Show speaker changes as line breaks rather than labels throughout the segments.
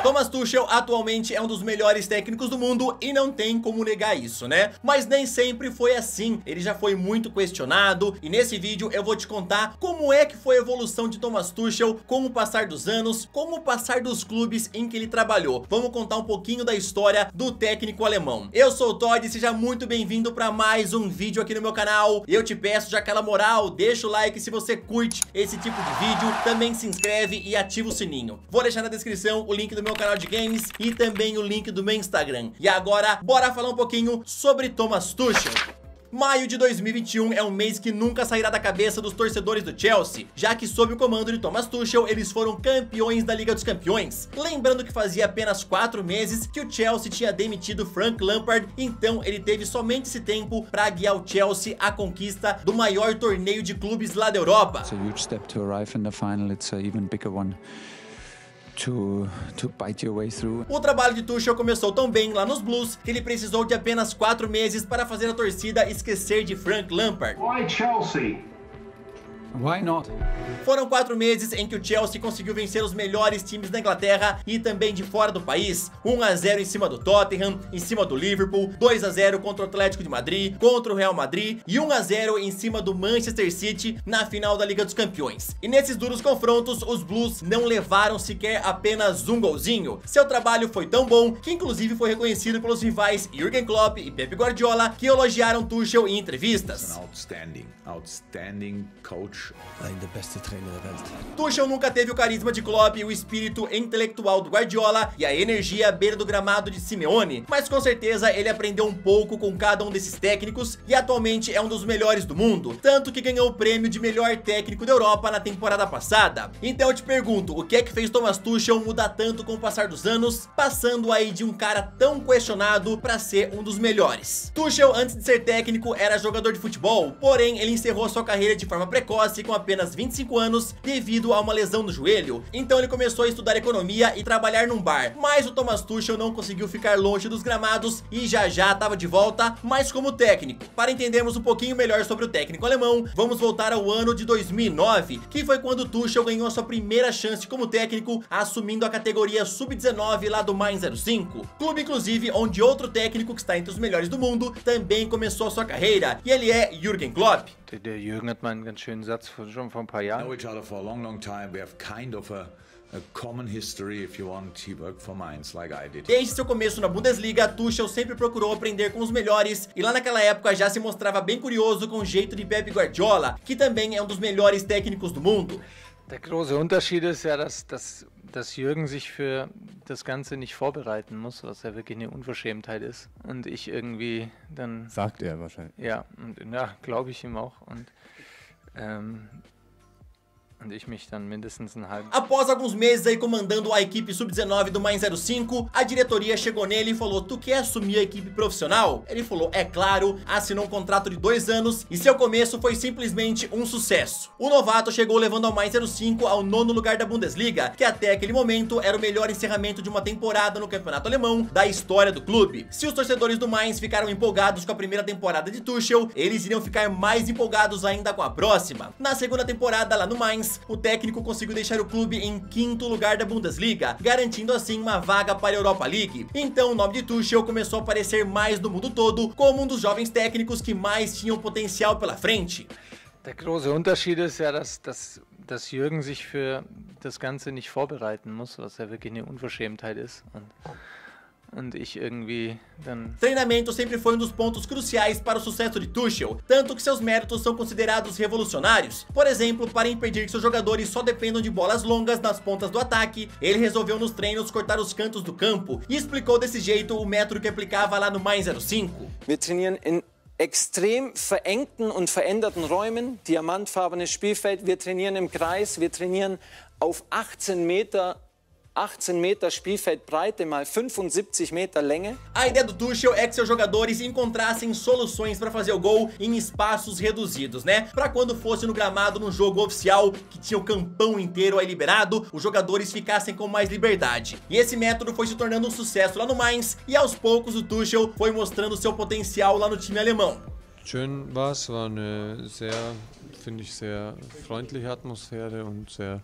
Thomas Tuchel atualmente é um dos melhores técnicos do mundo e não tem como negar isso, né? Mas nem sempre foi assim, ele já foi muito questionado e nesse vídeo eu vou te contar como é que foi a evolução de Thomas Tuchel com o passar dos anos, com o passar dos clubes em que ele trabalhou. Vamos contar um pouquinho da história do técnico alemão. Eu sou o Todd, seja muito bem-vindo para mais um vídeo aqui no meu canal. Eu te peço já aquela moral, deixa o like se você curte esse tipo de vídeo, também se inscreve e ativa o sininho. Vou deixar na descrição o link do meu canal de games e também o link do meu Instagram. E agora, bora falar um pouquinho sobre Thomas Tuchel. Maio de 2021 é um mês que nunca sairá da cabeça dos torcedores do Chelsea, já que sob o comando de Thomas Tuchel, eles foram campeões da Liga dos Campeões. Lembrando que fazia apenas 4 meses que o Chelsea tinha demitido Frank Lampard, então ele teve somente esse tempo para guiar o Chelsea à conquista do maior torneio de clubes lá da Europa.
It's a huge step to arrive in the final. It's an even bigger one. To bite your way through.
O trabalho de Tuchel começou tão bem lá nos Blues que ele precisou de apenas 4 meses para fazer a torcida esquecer de Frank Lampard.
Why Chelsea?
Why not?
Foram 4 meses em que o Chelsea conseguiu vencer os melhores times da Inglaterra e também de fora do país. 1-0 em cima do Tottenham, em cima do Liverpool, 2-0 contra o Atlético de Madrid, contra o Real Madrid e 1-0 em cima do Manchester City na final da Liga dos Campeões. E nesses duros confrontos, os Blues não levaram sequer apenas um golzinho. Seu trabalho foi tão bom que inclusive foi reconhecido pelos rivais Jürgen Klopp e Pep Guardiola, que elogiaram Tuchel em entrevistas.
Outstanding coach.
Ainda beste trainer da Welt.
Tuchel nunca teve o carisma de Klopp e o espírito intelectual do Guardiola e a energia à beira do gramado de Simeone, mas com certeza ele aprendeu um pouco com cada um desses técnicos e atualmente é um dos melhores do mundo, tanto que ganhou o prêmio de melhor técnico da Europa na temporada passada. Então eu te pergunto, o que é que fez Thomas Tuchel mudar tanto com o passar dos anos, passando aí de um cara tão questionado para ser um dos melhores? Tuchel, antes de ser técnico, era jogador de futebol, porém ele encerrou sua carreira de forma precoce com apenas 25 anos devido a uma lesão no joelho. Então ele começou a estudar economia e trabalhar num bar, mas o Thomas Tuchel não conseguiu ficar longe dos gramados e já estava de volta, mas como técnico. Para entendermos um pouquinho melhor sobre o técnico alemão, vamos voltar ao ano de 2009, que foi quando Tuchel ganhou a sua primeira chance como técnico, assumindo a categoria Sub-19 lá do Mainz 05, clube inclusive onde outro técnico que está entre os melhores do mundo também começou a sua carreira, e ele é Jürgen Klopp.
Der Jürgen hat mal einen ganz schönen Satz schon vor ein paar Jahren.
We know each other for a long time. We have kind of a common history, if you want. He worked for Mainz, like I did.
Desde seu começo na Bundesliga, Tuchel sempre procurou aprender com os melhores e lá naquela época já se mostrava bem curioso com o jeito de Pep Guardiola, que também é um dos melhores técnicos do mundo.
Der große Unterschied ist ja, dass Jürgen sich für das Ganze nicht vorbereiten muss, was ja wirklich eine Unverschämtheit ist. Und ich irgendwie dann...
Sagt er wahrscheinlich.
Ja, glaube ich ihm auch. Und ich mich dann mindestens ein halbes...
Após alguns meses aí comandando a equipe Sub-19 do Mainz 05, a diretoria chegou nele e falou: tu quer assumir a equipe profissional? Ele falou: é claro, assinou um contrato de 2 anos e seu começo foi simplesmente um sucesso. O novato chegou levando ao Mainz 05 ao 9º lugar da Bundesliga, que até aquele momento era o melhor encerramento de uma temporada no campeonato alemão da história do clube. Se os torcedores do Mainz ficaram empolgados com a primeira temporada de Tuchel, eles iriam ficar mais empolgados ainda com a próxima. Na segunda temporada lá no Mainz, o técnico conseguiu deixar o clube em 5º lugar da Bundesliga, garantindo assim uma vaga para a Europa League. Então o nome de Tuchel começou a aparecer mais no mundo todo como um dos jovens técnicos que mais tinham potencial pela frente.
Der große Unterschied ist ja, dass Jürgen sich für das Ganze nicht vorbereiten muss, was ja wirklich eine Unverschämtheit ist. Und ich irgendwie dann...
Treinamento sempre foi um dos pontos cruciais para o sucesso de Tuchel, tanto que seus méritos são considerados revolucionários. Por exemplo, para impedir que seus jogadores só dependam de bolas longas nas pontas do ataque, ele resolveu nos treinos cortar os cantos do campo e explicou desse jeito o método que aplicava lá no Mainz 05.
Wir trainieren in extrem verengten und veränderten Räumen, diamantfarbenes Spielfeld, wir trainieren im Kreis, wir trainieren auf 18 Meter Spielfeldbreite mal 75 Meter Länge.
A ideia do Tuchel é que seus jogadores encontrassem soluções para fazer o gol em espaços reduzidos, né? Para quando fosse no gramado no jogo oficial, que tinha o campão inteiro aí liberado, os jogadores ficassem com mais liberdade. E esse método foi se tornando um sucesso lá no Mainz e aos poucos o Tuchel foi mostrando seu potencial lá no time alemão.
Schön war eine sehr, finde ich, sehr freundliche Atmosphäre und sehr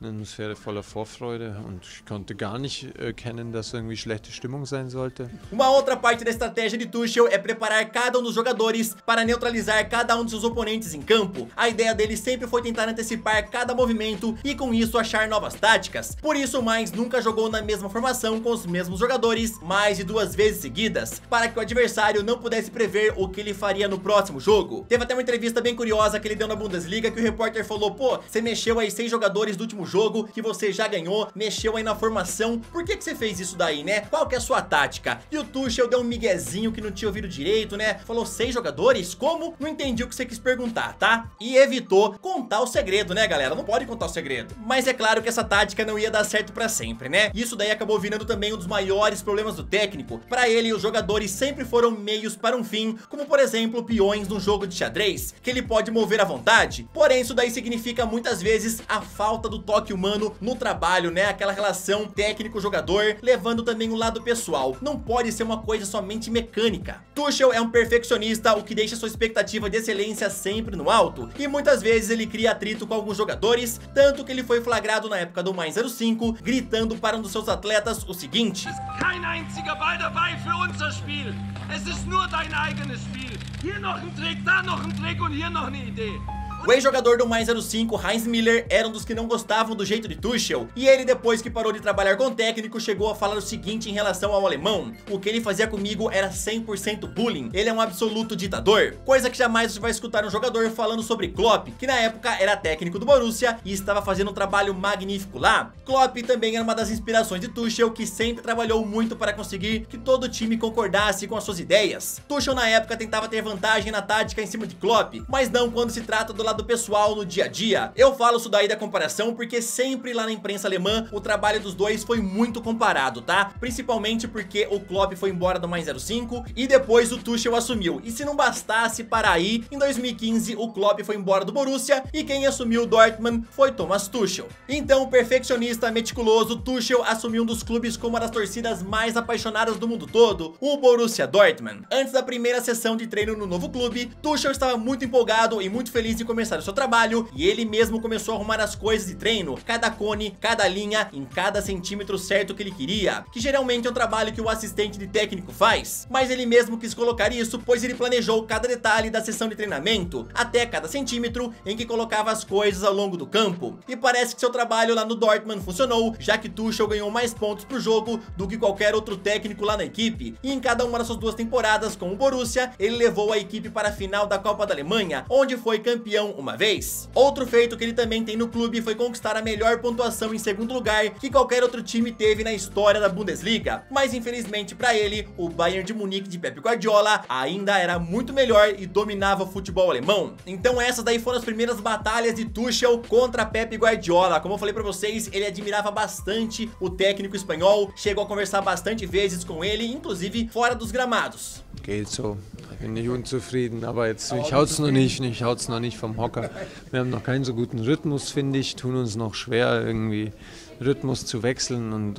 eine Atmosphäre voller Vorfreude und ich konnte gar nicht erkennen, dass irgendwie schlechte Stimmung sein sollte.
Uma outra parte da estratégia de Tuchel é preparar cada um dos jogadores para neutralizar cada um dos seus oponentes em campo. A ideia dele sempre foi tentar antecipar cada movimento e com isso achar novas táticas. Por isso o Mainz nunca jogou na mesma formação com os mesmos jogadores mais de 2 vezes seguidas, para que o adversário não pudesse prever o que ele faria no próximo jogo. Teve até uma entrevista bem curiosa que ele deu na Bundesliga que o repórter falou: pô, você mexeu aí 6 jogadores do último jogo que você já ganhou, mexeu aí na formação, por que você fez isso daí, né? Qual que é a sua tática? E o Tuchel deu um miguezinho que não tinha ouvido direito, né? Falou 6 jogadores? Como? Não entendi o que você quis perguntar, tá? E evitou contar o segredo, né, galera? Não pode contar o segredo. Mas é claro que essa tática não ia dar certo pra sempre, né? Isso daí acabou virando também um dos maiores problemas do técnico. Pra ele, os jogadores sempre foram meios para um fim, como por exemplo, peões num jogo de xadrez, que ele pode mover à vontade. Porém, isso daí significa muitas vezes a falta do toque humano no trabalho, né? Aquela relação técnico-jogador, levando também o lado pessoal. Não pode ser uma coisa somente mecânica. Tuchel é um perfeccionista, o que deixa sua expectativa de excelência sempre no alto, e muitas vezes ele cria atrito com alguns jogadores, tanto que ele foi flagrado na época do Mainz 05, gritando para um dos seus atletas o seguinte:
Kein einziger Ball dabei für unser Spiel. Es ist nur dein eigenes Spiel. Hier noch ein Trick, da noch ein Trick und hier noch eine Idee.
O ex-jogador do Mainz 05, Heinz Miller, era um dos que não gostavam do jeito de Tuchel, e ele, depois que parou de trabalhar com o técnico, chegou a falar o seguinte em relação ao alemão: o que ele fazia comigo era 100% bullying, ele é um absoluto ditador. Coisa que jamais você vai escutar um jogador falando sobre Klopp, que na época era técnico do Borussia e estava fazendo um trabalho magnífico lá. Klopp também era uma das inspirações de Tuchel, que sempre trabalhou muito para conseguir que todo o time concordasse com as suas ideias. Tuchel na época tentava ter vantagem na tática em cima de Klopp, mas não quando se trata do lado pessoal no dia a dia. Eu falo isso daí da comparação porque sempre lá na imprensa alemã o trabalho dos dois foi muito comparado, tá? Principalmente porque o Klopp foi embora do Mainz 05 e depois o Tuchel assumiu. E se não bastasse para aí, em 2015 o Klopp foi embora do Borussia e quem assumiu o Dortmund foi Thomas Tuchel. Então o perfeccionista meticuloso Tuchel assumiu um dos clubes com uma das torcidas mais apaixonadas do mundo todo, o Borussia Dortmund. Antes da primeira sessão de treino no novo clube, Tuchel estava muito empolgado e muito feliz de começar o seu trabalho, e ele mesmo começou a arrumar as coisas de treino, cada cone, cada linha, em cada centímetro certo que ele queria, que geralmente é um trabalho que o assistente de técnico faz, mas ele mesmo quis colocar isso, pois ele planejou cada detalhe da sessão de treinamento, até cada centímetro em que colocava as coisas ao longo do campo, e parece que seu trabalho lá no Dortmund funcionou, já que Tuchel ganhou mais pontos por jogo do que qualquer outro técnico lá na equipe, e em cada uma das suas 2 temporadas com o Borussia, ele levou a equipe para a final da Copa da Alemanha, onde foi campeão uma vez. Outro feito que ele também tem no clube foi conquistar a melhor pontuação em segundo lugar que qualquer outro time teve na história da Bundesliga, mas infelizmente para ele, o Bayern de Munique de Pep Guardiola ainda era muito melhor e dominava o futebol alemão. Então essas daí foram as primeiras batalhas de Tuchel contra Pep Guardiola. Como eu falei para vocês, ele admirava bastante o técnico espanhol, chegou a conversar bastante vezes com ele, inclusive fora dos gramados.
Geht so. Ich bin nicht unzufrieden, aber jetzt, ich haut's noch nicht vom Hocker. Wir haben noch keinen so guten Rhythmus, finde ich, tun uns noch schwer, irgendwie Rhythmus zu wechseln und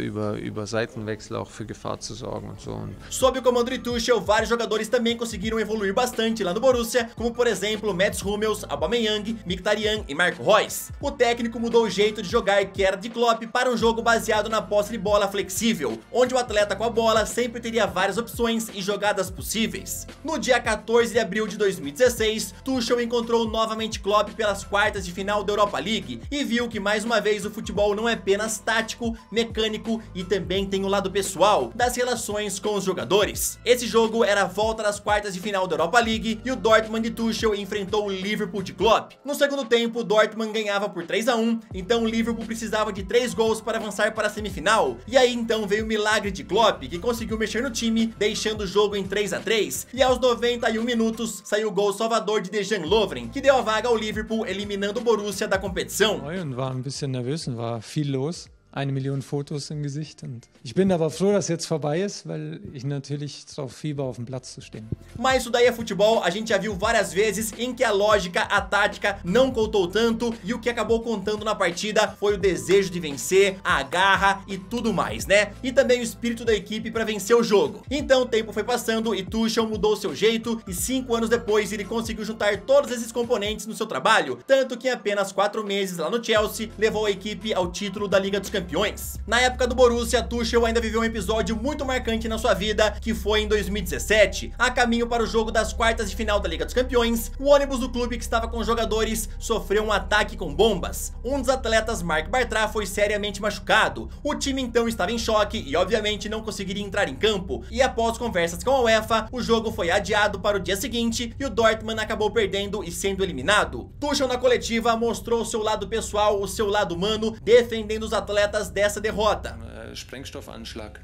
über Seitenwechsel auch für Gefahr zu sorgen und so.
Sob o comando de Tuchel, vários jogadores também conseguiram evoluir bastante lá no Borussia, como por exemplo Mats Hummels, Aubameyang, Mkhitaryan e Marco Reus. O técnico mudou o jeito de jogar que era de Klopp para um jogo baseado na posse de bola flexível, onde o atleta com a bola sempre teria várias opções e jogadas possíveis. No dia 14 de abril de 2016, Tuchel encontrou novamente Klopp pelas quartas de final da Europa League e viu que mais uma vez o futebol não é apenas tático, mecânico e também tem o lado pessoal das relações com os jogadores. Esse jogo era a volta das quartas de final da Europa League e o Dortmund de Tuchel enfrentou o Liverpool de Klopp. No segundo tempo, o Dortmund ganhava por 3-1, então o Liverpool precisava de 3 gols para avançar para a semifinal. E aí então veio o milagre de Klopp, que conseguiu mexer no time, deixando o jogo em 3-3. E aos 91 minutos saiu o gol salvador de Dejan Lovren, que deu a vaga ao Liverpool, eliminando o Borussia da competição.
War ein bisschen nervös und war viel los.
1 Million Fotos im Gesicht. Und ich bin aber froh, dass jetzt vorbei ist, weil ich natürlich drauf fieber, auf dem Platz zu stehen.
Mas isso daí é futebol, a gente já viu várias vezes em que a lógica, a tática não contou tanto e o que acabou contando na partida foi o desejo de vencer, a garra e tudo mais, né? E também o espírito da equipe para vencer o jogo. Então o tempo foi passando e Tuchel mudou seu jeito e 5 anos depois ele conseguiu juntar todos esses componentes no seu trabalho, tanto que em apenas 4 meses lá no Chelsea levou a equipe ao título da Liga dos Campeões. Na época do Borussia, Tuchel ainda viveu um episódio muito marcante na sua vida, que foi em 2017. A caminho para o jogo das quartas de final da Liga dos Campeões, o ônibus do clube que estava com os jogadores sofreu um ataque com bombas. Um dos atletas, Marc Bartra, foi seriamente machucado. O time então estava em choque e obviamente não conseguiria entrar em campo. E após conversas com a UEFA, o jogo foi adiado para o dia seguinte e o Dortmund acabou perdendo e sendo eliminado. Tuchel na coletiva mostrou o seu lado pessoal, o seu lado humano, defendendo os atletas dessa derrota.
Sprengstoffanschlag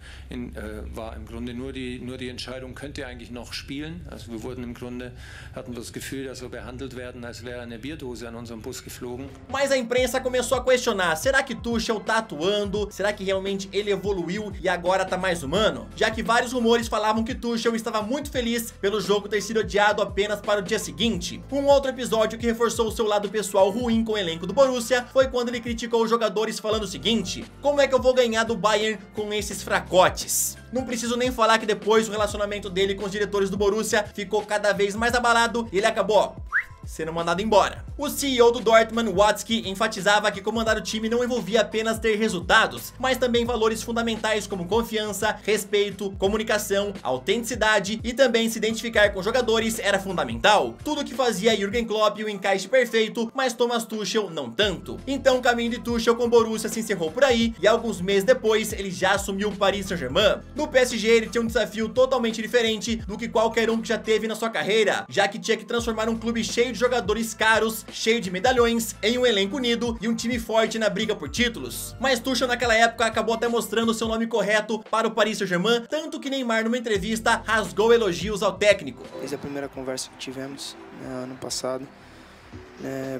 war im Grunde nur die Entscheidung, könnt ihr eigentlich noch spielen? Also wir wurden im Grunde, hatten wir das Gefühl, dass wir behandelt werden, als wäre eine Bierdose an unserem Bus geflogen.
Mas a imprensa começou a questionar, será que Tuchel tá atuando? Será que realmente ele evoluiu e agora tá mais humano? Já que vários rumores falavam que Tuchel estava muito feliz pelo jogo ter sido adiado apenas para o dia seguinte. Um outro episódio que reforçou o seu lado pessoal ruim com o elenco do Borussia foi quando ele criticou os jogadores falando o seguinte: como é que eu vou ganhar do Bayern com esses fracotes? Não preciso nem falar que depois o relacionamento dele com os diretores do Borussia ficou cada vez mais abalado e ele acabou sendo mandado embora. O CEO do Dortmund, Watzke, enfatizava que comandar o time não envolvia apenas ter resultados, mas também valores fundamentais como confiança, respeito, comunicação, autenticidade e também se identificar com jogadores era fundamental. Tudo que fazia Jürgen Klopp o encaixe perfeito, mas Thomas Tuchel não tanto. Então o caminho de Tuchel com o Borussia se encerrou por aí e alguns meses depois ele já assumiu o Paris Saint-Germain. No PSG ele tinha um desafio totalmente diferente do que qualquer um que já teve na sua carreira, já que tinha que transformar um clube cheio de jogadores caros, cheio de medalhões, em um elenco unido e um time forte na briga por títulos. Mas Tuchel naquela época acabou até mostrando seu nome correto para o Paris Saint-Germain, tanto que Neymar numa entrevista rasgou elogios ao técnico.
Desde a primeira conversa que tivemos ano passado,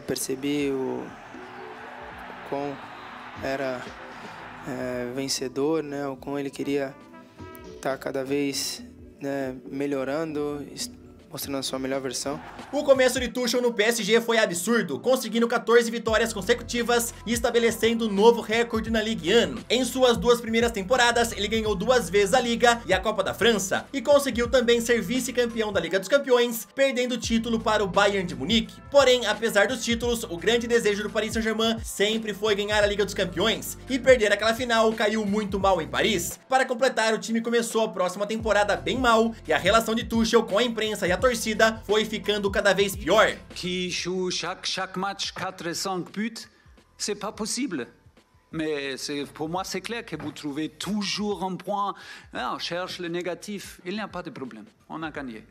percebi o quão era vencedor, o quão ele queria estar cada vez melhorando, mostrando a sua melhor versão.
O começo de Tuchel no PSG foi absurdo, conseguindo 14 vitórias consecutivas e estabelecendo um novo recorde na Ligue 1. Em suas 2 primeiras temporadas, ele ganhou 2 vezes a Liga e a Copa da França, e conseguiu também ser vice-campeão da Liga dos Campeões, perdendo o título para o Bayern de Munique. Porém, apesar dos títulos, o grande desejo do Paris Saint-Germain sempre foi ganhar a Liga dos Campeões, e perder aquela final caiu muito mal em Paris. Para completar, o time começou a próxima temporada bem mal, e a relação de Tuchel com a imprensa e a torcida foi ficando cada vez pior.
Qui joue chaque match 4-5 buts, c'est pas possible. Mais pour moi c'est clair que vous trouvez toujours un point. On cherche le négatif. Il n'y a pas de problème. On a gagné.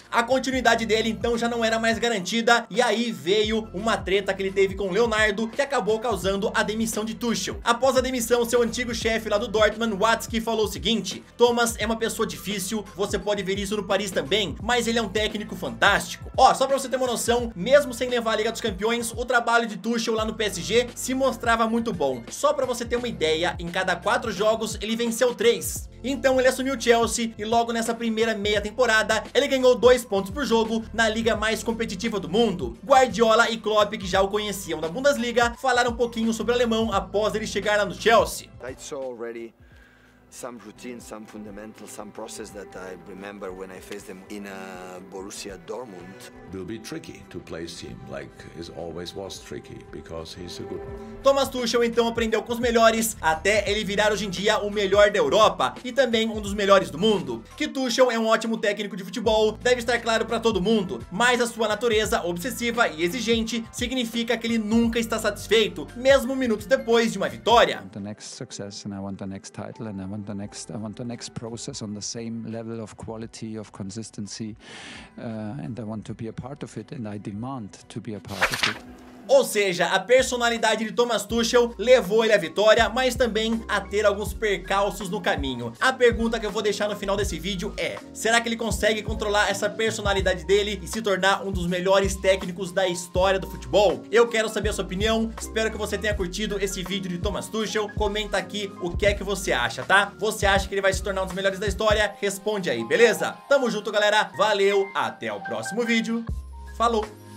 A continuidade dele então já não era mais garantida, e aí veio uma treta que ele teve com Leonardo, que acabou causando a demissão de Tuchel. Após a demissão, seu antigo chefe lá do Dortmund, Watzke, falou o seguinte: Thomas é uma pessoa difícil, você pode ver isso no Paris também, mas ele é um técnico fantástico. Só pra você ter uma noção, mesmo sem levar a Liga dos Campeões, o trabalho de Tuchel lá no PSG se mostrava muito bom. Só pra você ter uma ideia, em cada 4 jogos ele venceu 3. Então ele assumiu o Chelsea e logo nessa primeira meia temporada ele ganhou 2 pontos por jogo na liga mais competitiva do mundo. Guardiola e Klopp, que já o conheciam da Bundesliga, falaram um pouquinho sobre o alemão após ele chegar lá no Chelsea.
Some routine, some fundamentals, some process that I remember when I faced them in Borussia Dortmund.
Will be tricky to play him like it always was tricky because he's a good one.
Thomas Tuchel então aprendeu com os melhores até ele virar hoje em dia o melhor da Europa e também um dos melhores do mundo. Que Tuchel é um ótimo técnico de futebol deve estar claro para todo mundo, mas a sua natureza obsessiva e exigente significa que ele nunca está satisfeito, mesmo minutos depois de uma vitória.
The next success and I want the next title and I want the next process on the same level of quality, of consistency, and I want to be a part of it and I demand to be a part of it.
Ou seja, a personalidade de Thomas Tuchel levou ele à vitória, mas também a ter alguns percalços no caminho. A pergunta que eu vou deixar no final desse vídeo é: será que ele consegue controlar essa personalidade dele e se tornar um dos melhores técnicos da história do futebol? Eu quero saber a sua opinião, espero que você tenha curtido esse vídeo de Thomas Tuchel. Comenta aqui o que é que você acha, tá? Você acha que ele vai se tornar um dos melhores da história? Responde aí, beleza? Tamo junto, galera, valeu, até o próximo vídeo, falou!